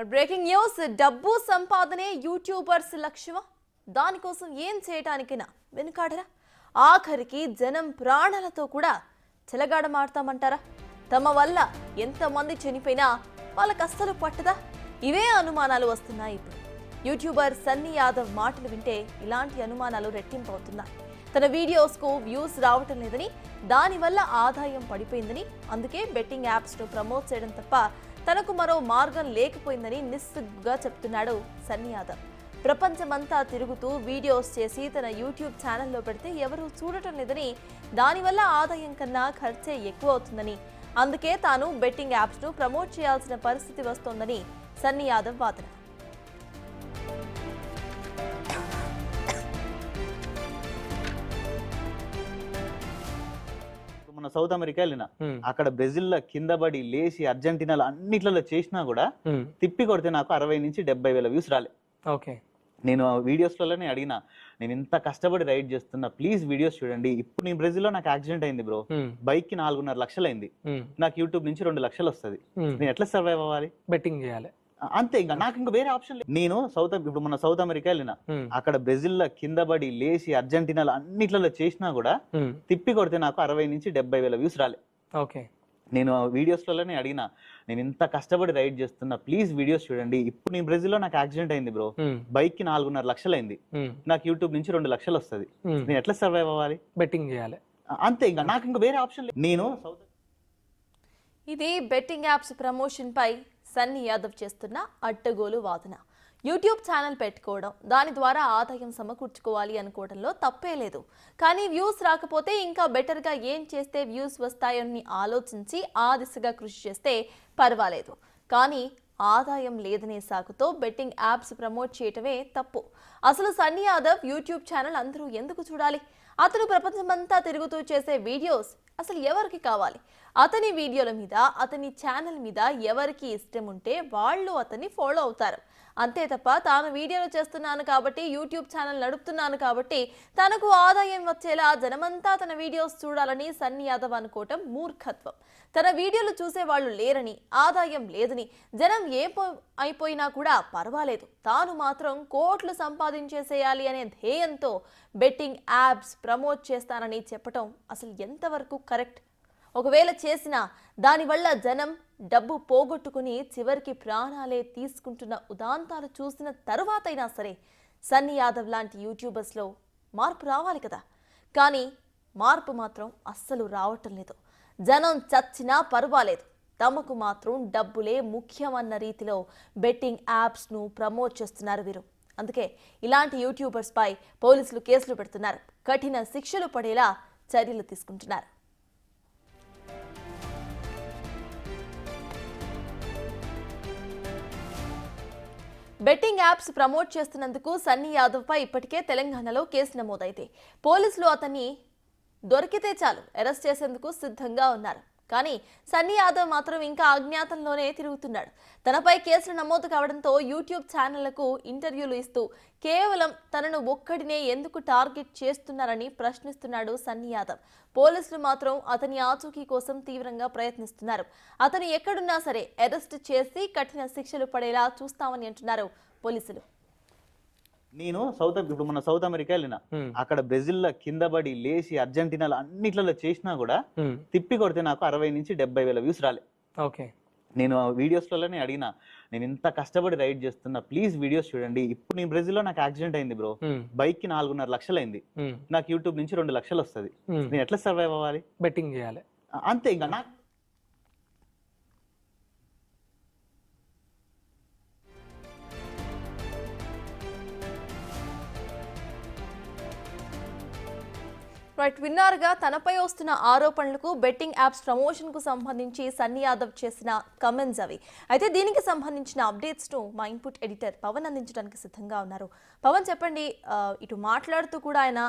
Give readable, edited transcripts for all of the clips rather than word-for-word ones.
Breaking news డబ్బు సంపాదనే YouTubers లక్ష్యమా దానికోసం ఏం చేయడానికైనా వెనుకాడరా ఆఖరికి జనం ప్రాణాలతో కూడా చెలగాడమాడతామంటారా తమ వల్ల ఎంతమంది చనిపోయినా వాళ్ళకి అస్సలు పట్టదా ఇవే అనుమానాలు వస్తున్నాయి ఇప్పుడు యూట్యూబర్ సన్నీ యాదవ్ మాటలు వింటే ఇలాంటి అనుమానాలు రెట్టింపవుతున్నాయి తన వీడియోస్కు వ్యూస్ రావటం లేదని దానివల్ల ఆదాయం పడిపోయిందని అందుకే బెట్టింగ్ యాప్స్ను ప్రమోట్ చేయడం తప్ప తనకు మరో మార్గం లేకపోయిందని నిస్సిగ్గుగా చెప్తున్నాడు సన్నీ యాదవ్ ప్రపంచమంతా తిరుగుతూ వీడియోస్ చేసి తన యూట్యూబ్ ఛానల్లో పెడితే ఎవరూ చూడటం లేదని దానివల్ల ఆదాయం కన్నా ఖర్చే ఎక్కువ అవుతుందని అందుకే తాను బెట్టింగ్ యాప్స్ను ప్రమోట్ చేయాల్సిన పరిస్థితి వస్తోందని సన్నీ యాదవ్ వాదన మన సౌత్ అమెరికా వెళ్ళిన అక్కడ బ్రెజిల్ లో కింద పడి లేచి అర్జెంటీనాలో అన్నిట్లలో చేసినా కూడా తిప్పి కొడితే నాకు 60 నుంచి 70,000 వ్యూస్ రాలే. నేను వీడియోస్ లోనే అడిగినా నేను ఇంత కష్టపడి రైడ్ చేస్తున్నా ప్లీజ్ వీడియోస్ చూడండి. ఇప్పుడు నేను బ్రెజిల్ లో నాకు యాక్సిడెంట్ అయింది బ్రో, బైక్ కి 4.5 లక్షలు అయింది, నాకు యూట్యూబ్ నుంచి 2 లక్షలు వస్తుంది, నేను ఎట్లా సర్వైవ్ అవ్వాలి? బెట్టింగ్ చేయాలి అంతే, ఇంకా నాకు ఇంకా వేరే ఆప్షన్ లేదు. నేను ఇప్పుడు మన సౌత్ అమెరికా వెళ్ళిన అక్కడ బ్రెజిల్ లో కింద పడి లేచి అర్జెంటీనాలో అన్నిట్లలో చేసినా కూడా తిప్పి కొడితే నాకు 60 నుంచి 70,000 వ్యూస్ రాలే. నేను వీడియోస్ లోనే అడిగినా నేను ఇంత కష్టపడి రైడ్ చేస్తున్నా ప్లీజ్ వీడియోస్ చూడండి. ఇప్పుడు నేను బ్రెజిల్ లో నాకు యాక్సిడెంట్ అయింది బ్రో, బైక్ కి 4.5 లక్షలు అయింది, నాకు యూట్యూబ్ నుంచి 2 లక్షలు వస్తుంది, నేను ఎట్లా సర్వైవ్ అవ్వాలి? బెట్టింగ్ చేయాలి అంతే, ఇంకా నాకు ఇంకా వేరే ఆప్షన్ లేదు. నేను ఇది బెట్టింగ్ యాప్స్ ప్రమోషన్ పై సన్నీ యాదవ్ చేస్తున్న అడ్డగోలు వాదన. యూట్యూబ్ ఛానల్ పెట్టుకోవడం, దాని ద్వారా ఆదాయం సమకూర్చుకోవాలి అనుకోవడంలో తప్పే లేదు. కానీ వ్యూస్ రాకపోతే ఇంకా బెటర్గా ఏం చేస్తే వ్యూస్ వస్తాయని ఆలోచించి ఆ దిశగా కృషి చేస్తే పర్వాలేదు. కానీ ఆదాయం లేదనే సాకుతో బెట్టింగ్ యాప్స్ ప్రమోట్ చేయటమే తప్పు. అసలు సన్నీ యాదవ్ యూట్యూబ్ ఛానల్ అందరూ ఎందుకు చూడాలి? అతను ప్రపంచమంతా తిరుగుతూ చేసే వీడియోస్ అసలు ఎవరికి కావాలి? అతని వీడియోల మీద, అతని ఛానల్ మీద ఎవరికి ఇష్టం ఉంటే వాళ్ళు అతన్ని ఫాలో అవుతారు. అంతే తప్ప తాను వీడియోలు చేస్తున్నాను కాబట్టి, యూట్యూబ్ ఛానల్ నడుపుతున్నాను కాబట్టి తనకు ఆదాయం వచ్చేలా జనమంతా తన వీడియోస్ చూడాలని సన్నీ యాదవ్ అనుకోవటం మూర్ఖత్వం. తన వీడియోలు చూసే వాళ్ళు లేరని, ఆదాయం లేదని, జనం అయిపోయినా కూడా పర్వాలేదు, తాను మాత్రం కోట్లు సంపాదించేసేయాలి అనే ధ్యేయంతో బెట్టింగ్ యాప్స్ ప్రమోట్ చేస్తానని చెప్పటం అసలు ఎంతవరకు కరెక్ట్? ఒకవేళ చేసినా దానివల్ల జనం డబ్బు పోగొట్టుకుని చివరికి ప్రాణాలే తీసుకుంటున్న ఉదాంతాలు చూసిన తరువాతైనా సరే సన్నీ యాదవ్ లాంటి యూట్యూబర్స్లో మార్పు రావాలి కదా. కానీ మార్పు మాత్రం అస్సలు రావటం లేదు. జనం చచ్చినా పర్వాలేదు, తమకు మాత్రం డబ్బులే ముఖ్యమన్న రీతిలో బెట్టింగ్ యాప్స్ను ప్రమోట్ చేస్తున్నారు వీరు. అందుకే ఇలాంటి యూట్యూబర్స్ పై పోలీసులు కేసులు పెడుతున్నారు, కఠిన శిక్షలు పడేలా చర్యలు తీసుకుంటున్నారు. బెట్టింగ్ యాప్స్ ప్రమోట్ చేస్తున్నందుకు సన్నీ యాదవ్ పై ఇప్పటికే తెలంగాణలో కేసు నమోదైతే పోలీసులు అతన్ని దొరికితే చాలు అరెస్ట్ చేసేందుకు సిద్ధంగా ఉన్నారు. కానీ సన్నీ యాదవ్ మాత్రం ఇంకా అజ్ఞాతంలోనే తిరుగుతున్నాడు. తనపై కేసులు నమోదు కావడంతో యూట్యూబ్ ఛానళ్లకు ఇంటర్వ్యూలు ఇస్తూ కేవలం తనను ఒక్కడినే ఎందుకు టార్గెట్ చేస్తున్నారని ప్రశ్నిస్తున్నాడు సన్నీ యాదవ్. పోలీసులు మాత్రం అతని ఆచూకీ కోసం తీవ్రంగా ప్రయత్నిస్తున్నారు. అతను ఎక్కడున్నా సరే అరెస్ట్ చేసి కఠిన శిక్షలు పడేలా చూస్తామని అంటున్నారు పోలీసులు. నేను ఇప్పుడు మన సౌత్ అమెరికా వెళ్ళిన అక్కడ బ్రెజిల్ లో కింద పడి లేచి అర్జెంటీనాలో అన్నిట్లలో చేసినా కూడా తిప్పి కొడితే నాకు 60 నుంచి 70,000 వ్యూస్ రాలే. నేను వీడియోస్ లోనే అడిగినా నేను ఇంత కష్టపడి రైడ్ చేస్తున్నా ప్లీజ్ వీడియోస్ చూడండి. ఇప్పుడు నేను బ్రెజిల్ లో నాకు యాక్సిడెంట్ అయింది బ్రో, బైక్ కి 4.5 లక్షలు అయింది, నాకు యూట్యూబ్ నుంచి 2 లక్షలు వస్తుంది, నేను ఎట్లా సర్వైవ్ అవ్వాలి? బెట్టింగ్ చేయాలి అంతే, ఇంకా నాకు విన్నారుగా తనపై వస్తున్న ఆరోపణలకు బెట్టింగ్ యాప్స్ ప్రమోషన్ కు సంబంధించి సన్నీ యాదవ్ చేసిన కమెంట్స్ అవి. అయితే దీనికి సంబంధించిన అప్డేట్స్ ను మా ఇన్పుట్ ఎడిటర్ పవన్ అందించడానికి సిద్ధంగా ఉన్నారు. పవన్ చెప్పండి, ఇటు మాట్లాడుతూ కూడా ఆయన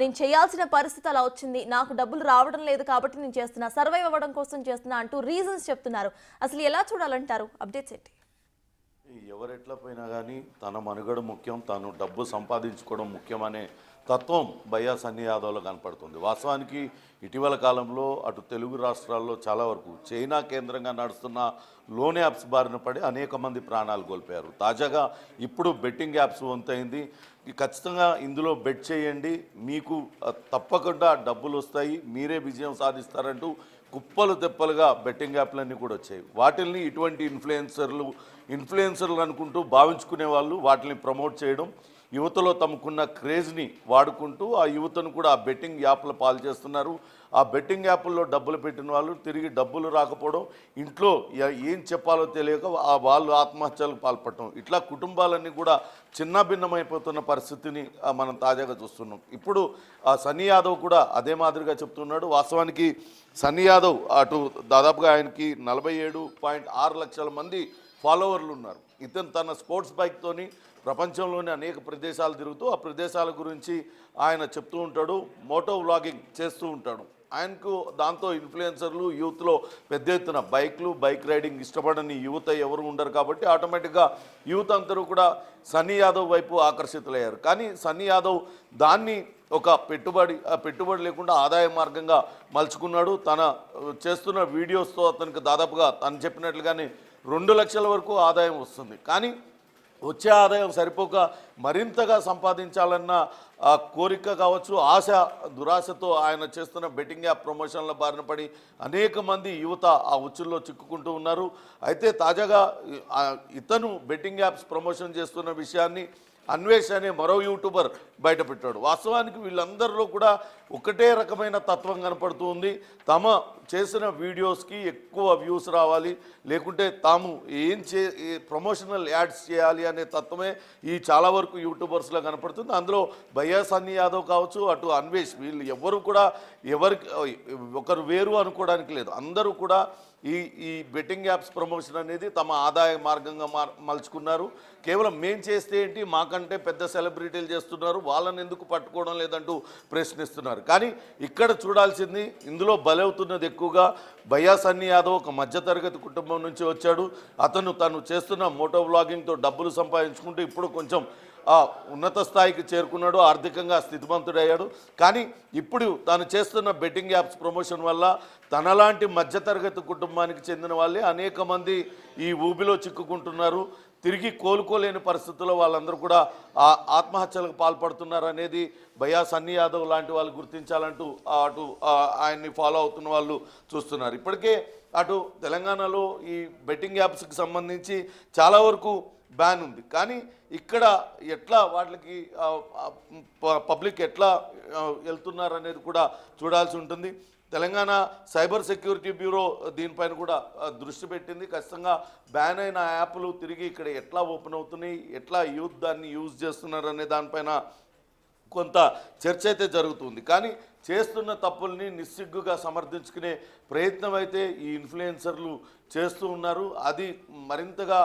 నేను చేయాల్సిన పరిస్థితి అలా వచ్చింది, నాకు డబ్బులు రావడం లేదు కాబట్టి నేను చేస్తున్నా, సర్వైవ్ అవ్వడం కోసం చేస్తున్నా అంటూ రీజన్స్ చెప్తున్నారు. అసలు ఎలా చూడాలంటారు? అప్డేట్స్ ఏంటి? ఎవరెట్లా పోయినా కానీ తన మనుగడ ముఖ్యం, తను డబ్బు సంపాదించుకోవడం ముఖ్యమనే తత్వం భయ్యా సన్నీ యాదవ్లో కనపడుతుంది. వాస్తవానికి ఇటీవల కాలంలో అటు తెలుగు రాష్ట్రాల్లో చాలా వరకు చైనా కేంద్రంగా నడుస్తున్న లోన్ యాప్స్ బారిన పడి అనేక మంది ప్రాణాలు కోల్పోయారు. తాజాగా ఇప్పుడు బెట్టింగ్ యాప్స్ వంతైంది. ఖచ్చితంగా ఇందులో బెట్ చేయండి, మీకు తప్పకుండా డబ్బులు వస్తాయి, మీరే విజయం సాధిస్తారంటూ కుప్పలు తెప్పలుగా బెట్టింగ్ యాప్లన్నీ కూడా వచ్చాయి. వాటిల్ని ఇటువంటి ఇన్ఫ్లుయెన్సర్లు అనుకుంటూ భావించుకునే వాళ్ళు వాటిని ప్రమోట్ చేయడం, యువతలో తమకున్న క్రేజ్ని వాడుకుంటూ ఆ యువతను కూడా ఆ బెట్టింగ్ యాప్ల పాలు చేస్తున్నారు. ఆ బెట్టింగ్ యాప్ల్లో డబ్బులు పెట్టిన వాళ్ళు తిరిగి డబ్బులు రాకపోవడం, ఇంట్లో ఏం చెప్పాలో తెలియక వాళ్ళు ఆత్మహత్యలకు పాల్పడటం, ఇట్లా కుటుంబాలన్నీ కూడా చిన్నభిన్నమైపోతున్న పరిస్థితిని మనం తాజాగా చూస్తున్నాం. ఇప్పుడు ఆ సన్నీ యాదవ్ కూడా అదే మాదిరిగా చెప్తున్నాడు. వాస్తవానికి సన్నీ యాదవ్ అటు దాదాపుగా ఆయనకి 47.6 లక్షల మంది ఫాలోవర్లు ఉన్నారు. ఇతను తన స్పోర్ట్స్ బైక్తోని ప్రపంచంలోని అనేక ప్రదేశాలు తిరుగుతూ ఆ ప్రదేశాల గురించి ఆయన చెప్తూ ఉంటాడు, మోటో వ్లాగింగ్ చేస్తూ ఉంటాడు. ఆయనకు దాంతో ఇన్ఫ్లుయెన్సర్లు యూత్లో పెద్ద ఎత్తున బైక్ రైడింగ్ ఇష్టపడని యువత ఎవరు ఉండరు కాబట్టి ఆటోమేటిక్గా యూత్ అందరూ కూడా సన్నీ యాదవ్ వైపు ఆకర్షితులయ్యారు. కానీ సన్నీ యాదవ్ దాన్ని ఒక పెట్టుబడి లేకుండా ఆదాయ మార్గంగా మలుచుకున్నాడు. తన చేస్తున్న వీడియోస్తో అతనికి దాదాపుగా తను చెప్పినట్లుగానే 2 లక్షల వరకు ఆదాయం వస్తుంది. కానీ వచ్చే ఆదాయం సరిపోక మరింతగా సంపాదించాలన్న కోరిక కావచ్చు, దురాశతో ఆయన చేస్తున్న బెట్టింగ్ యాప్ ప్రమోషన్ల బారిన పడి అనేక మంది యువత ఆ ఉచ్చుల్లో చిక్కుకుంటూ ఉన్నారు. అయితే తాజాగా ఇతను బెట్టింగ్ యాప్స్ ప్రమోషన్ చేస్తున్న విషయాన్ని అన్వేష్ అనే మరో యూట్యూబర్ బయటపెట్టాడు. వాస్తవానికి వీళ్ళందరిలో కూడా ఒకటే రకమైన తత్వం కనపడుతూ ఉంది. తమ చేసిన వీడియోస్కి ఎక్కువ వ్యూస్ రావాలి, లేకుంటే తాము ప్రమోషనల్ యాడ్స్ చేయాలి అనే తత్వమే ఈ చాలా వరకు యూట్యూబర్స్లో కనపడుతుంది. అందులో భయ్యా సన్నీ యాదవ్ కావచ్చు, అటు అన్వేష్, వీళ్ళు ఎవరు కూడా ఒకరు వేరు అనుకోవడానికి లేదు. అందరూ కూడా ఈ బెట్టింగ్ యాప్స్ ప్రమోషన్ అనేది తమ ఆదాయ మార్గంగా మలుచుకున్నారు. కేవలం మేం చేస్తే ఏంటి, మాకంటే పెద్ద సెలబ్రిటీలు చేస్తున్నారు, వాళ్ళని ఎందుకు పట్టుకోవడం లేదంటూ ప్రశ్నిస్తున్నారు. కానీ ఇక్కడ చూడాల్సింది, ఇందులో బలవుతున్నది ఎక్కువగా భయ్యా సన్నీ యాదవ్ ఒక మధ్యతరగతి కుటుంబం నుంచి వచ్చాడు. తను చేస్తున్న మోటో వ్లాగింగ్తో డబ్బులు సంపాదించుకుంటూ ఇప్పుడు కొంచెం ఉన్నత స్థాయికి చేరుకున్నాడు, ఆర్థికంగా స్థితిమంతుడయ్యాడు. కానీ ఇప్పుడు తాను చేస్తున్న బెట్టింగ్ యాప్స్ ప్రమోషన్ వల్ల తనలాంటి మధ్యతరగతి కుటుంబానికి చెందిన వాళ్ళే అనేక మంది ఈ ఊబిలో చిక్కుకుంటున్నారు. తిరిగి కోలుకోలేని పరిస్థితుల్లో వాళ్ళందరూ కూడా ఆత్మహత్యలకు పాల్పడుతున్నారు అనేది భయ్యా సన్నీ యాదవ్ లాంటి వాళ్ళు గుర్తించాలంటూ అటు ఆయన్ని ఫాలో అవుతున్న వాళ్ళు చూస్తున్నారు. ఇప్పటికే అటు తెలంగాణలో ఈ బెట్టింగ్ యాప్స్కి సంబంధించి చాలా వరకు బ్యాన్ ఉంది. కానీ ఇక్కడ ఎట్లా వాటికి పబ్లిక్ ఎట్లా వెళ్తున్నారు అనేది కూడా చూడాల్సి ఉంటుంది. తెలంగాణ సైబర్ సెక్యూరిటీ బ్యూరో దీనిపైన కూడా దృష్టి పెట్టింది. ఖచ్చితంగా బ్యాన్ అయిన యాప్లు తిరిగి ఇక్కడ ఎట్లా ఓపెన్ అవుతున్నాయి, ఎట్లా యూత్ దాన్ని యూజ్ చేస్తున్నారు అనే దానిపైన కొంత చర్చ అయితే జరుగుతుంది. కానీ చేస్తున్న తప్పుల్ని నిస్సిగ్గుగా సమర్థించుకునే ప్రయత్నం అయితే ఈ ఇన్ఫ్లుయెన్సర్లు చేస్తూ ఉన్నారు. అది మరింతగా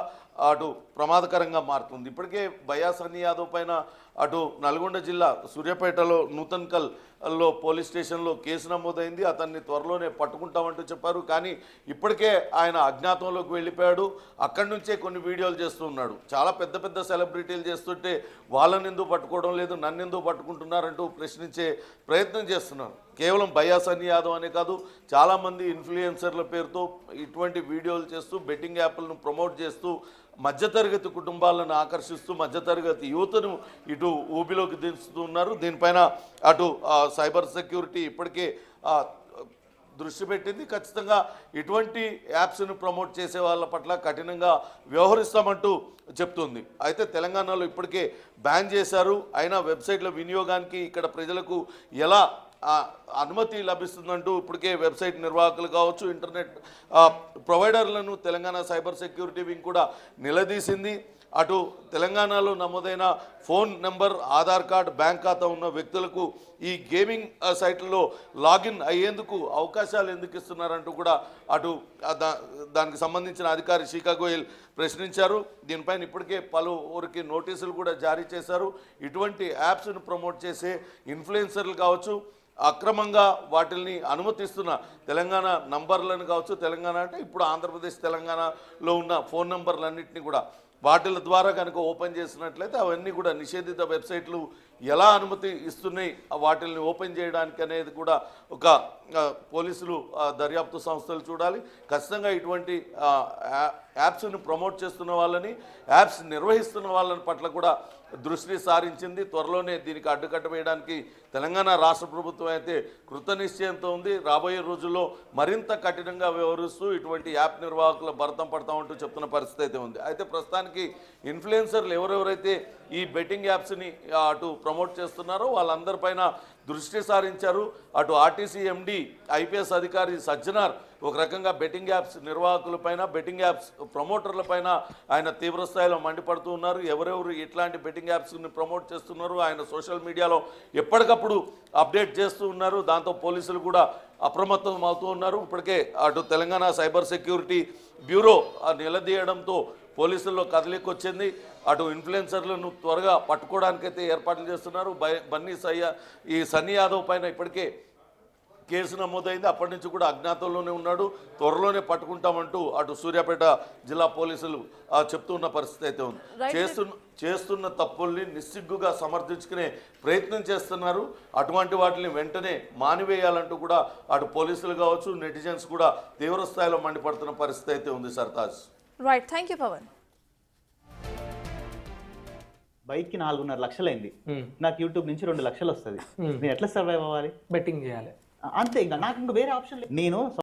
అటు ప్రమాదకరంగా మారుతుంది. ఇప్పటికే భయ్యా సన్నీ యాదవ్ పైన అటు నల్గొండ జిల్లా సూర్యాపేటలో నూతన్కల్లో పోలీస్ స్టేషన్లో కేసు నమోదైంది. అతన్ని త్వరలోనే పట్టుకుంటామంటూ చెప్పారు. కానీ ఇప్పటికే ఆయన అజ్ఞాతంలోకి వెళ్ళిపోయాడు. అక్కడి నుంచే కొన్ని వీడియోలు చేస్తూ ఉన్నాడు. చాలా పెద్ద పెద్ద సెలబ్రిటీలు చేస్తుంటే వాళ్ళని ఎందుకు పట్టుకోవడం లేదు, నన్ను ఎందుకు పట్టుకుంటున్నారంటూ ప్రశ్నించే ప్రయత్నం చేస్తున్నారు. కేవలం భయ్యా సన్నీ యాదవ్ అనే కాదు, చాలామంది ఇన్ఫ్లుయెన్సర్ల పేరుతో ఇటువంటి వీడియోలు చేస్తూ బెట్టింగ్ యాప్లను ప్రమోట్ చేస్తూ మధ్యతరగతి కుటుంబాలను ఆకర్షిస్తూ మధ్యతరగతి యువతను ఇటు ఊబిలోకి దించుతూ ఉన్నారు. దీనిపైన అటు సైబర్ సెక్యూరిటీ ఇప్పటికే దృష్టి పెట్టింది. ఖచ్చితంగా ఇటువంటి యాప్స్ను ప్రమోట్ చేసే వాళ్ళ పట్ల కఠినంగా వ్యవహరిస్తామంటూ చెప్తుంది. అయితే తెలంగాణలో ఇప్పటికే బ్యాన్ చేశారు. అయినా వెబ్సైట్ల వినియోగానికి ఇక్కడ ప్రజలకు ఎలా అనుమతి లభిస్తుందంటూ ఇప్పటికే వెబ్సైట్ నిర్వాహకులు కావచ్చు, ఇంటర్నెట్ ప్రొవైడర్లను తెలంగాణ సైబర్ సెక్యూరిటీ వింగ్ కూడా నిలదీసింది. అటు తెలంగాణలో నమోదైన phone number, Aadhaar card, bank ఖాతా ఉన్న వ్యక్తులకు ఈ గేమింగ్ సైట్లలో లాగిన్ అయ్యేందుకు అవకాశాలు ఎందుకు ఇస్తున్నారంటూ కూడా అటు దానికి సంబంధించిన అధికారి శిఖా గోయల్ ప్రశ్నించారు. దీనిపైన ఇప్పటికే పలువురికి నోటీసులు కూడా జారీ చేశారు. ఇటువంటి యాప్స్ను ప్రమోట్ చేసే ఇన్ఫ్లుయెన్సర్లు కావచ్చు, అక్రమంగా వాటిని అనుమతిస్తున్న తెలంగాణ నంబర్లను కావచ్చు, తెలంగాణ అంటే ఇప్పుడు ఆంధ్రప్రదేశ్ తెలంగాణలో ఉన్న ఫోన్ నంబర్లన్నింటినీ కూడా వాటిల ద్వారా కనుక ఓపెన్ చేసినట్లయితే అవన్నీ కూడా నిషేధిత వెబ్సైట్లు ఎలా అనుమతి ఇస్తున్నాయి వాటిని ఓపెన్ చేయడానికి అనేది కూడా ఒక పోలీసులు దర్యాప్తు సంస్థలు చూడాలి. ఖచ్చితంగా ఇటువంటి యాప్స్ని ప్రమోట్ చేస్తున్న వాళ్ళని, యాప్స్ నిర్వహిస్తున్న వాళ్ళని పట్ల కూడా దృష్టి సారించింది. త్వరలోనే దీనికి అడ్డుకట్ట వేయడానికి తెలంగాణ రాష్ట్ర ప్రభుత్వం అయితే కృతనిశ్చయంతో ఉంది. రాబోయే రోజుల్లో మరింత కఠినంగా వ్యవహరిస్తూ ఇటువంటి యాప్ నిర్వాహకుల భరతం పడతామంటూ చెప్తున్న పరిస్థితి అయితే ఉంది. అయితే ప్రస్తుతానికి ఇన్ఫ్లుయెన్సర్లు ఎవరెవరైతే ఈ బెట్టింగ్ యాప్స్ని అటు ప్రమోట్ చేస్తున్నారో వాళ్ళందరిపైన దృష్టి సారించారు. అటు ఆర్టీసీ ఎండి ఐపీఎస్ అధికారి సజ్జనార్ ఒక రకంగా బెట్టింగ్ యాప్స్ నిర్వాహకులపైన, బెట్టింగ్ యాప్స్ ప్రమోటర్లపైన ఆయన తీవ్రస్థాయిలో మండిపడుతూ ఉన్నారు. ఎవరెవరు ఇట్లాంటి బెట్టింగ్ యాప్స్ని ప్రమోట్ చేస్తున్నారు ఆయన సోషల్ మీడియాలో ఎప్పటికప్పుడు అప్డేట్ చేస్తూ ఉన్నారు. దాంతో పోలీసులు కూడా అప్రమత్తం అవుతూ ఉన్నారు. ఇప్పటికే అటు తెలంగాణ సైబర్ సెక్యూరిటీ బ్యూరో నిలదీయడంతో పోలీసుల్లో కదలికొచ్చింది. అటు ఇన్ఫ్లుయెన్సర్లను త్వరగా పట్టుకోవడానికైతే ఏర్పాట్లు చేస్తున్నారు. ఈ సన్నీ యాదవ్ పైన ఇప్పటికే కేసు నమోదైంది. అప్పటి నుంచి కూడా అజ్ఞాతంలోనే ఉన్నాడు. త్వరలోనే పట్టుకుంటామంటూ అటు సూర్యాపేట జిల్లా పోలీసులు చెప్తున్న పరిస్థితి అయితే ఉంది. చేస్తున్న తప్పుల్ని నిస్సిగ్గుగా సమర్థించుకునే ప్రయత్నం చేస్తున్నారు. అటువంటి వాటిని వెంటనే మానివేయాలంటూ కూడా అటు పోలీసులు కావచ్చు, నెటిజన్స్ కూడా తీవ్ర స్థాయిలో మండిపడుతున్న పరిస్థితి అయితే ఉంది. Sartaj. Right, thank you Pawan. బైక్కి 4.5 లక్షలైంది, నాకు యూట్యూబ్ నుంచి 2 లక్షలు వస్తుంది. నేను ఎట్లా సర్వైవ్ అవ్వాలి? బెట్టింగ్ చేయాలి అంతే, ఇంకా నాకు ఇంకా వేరే ఆప్షన్ లేదు. నేను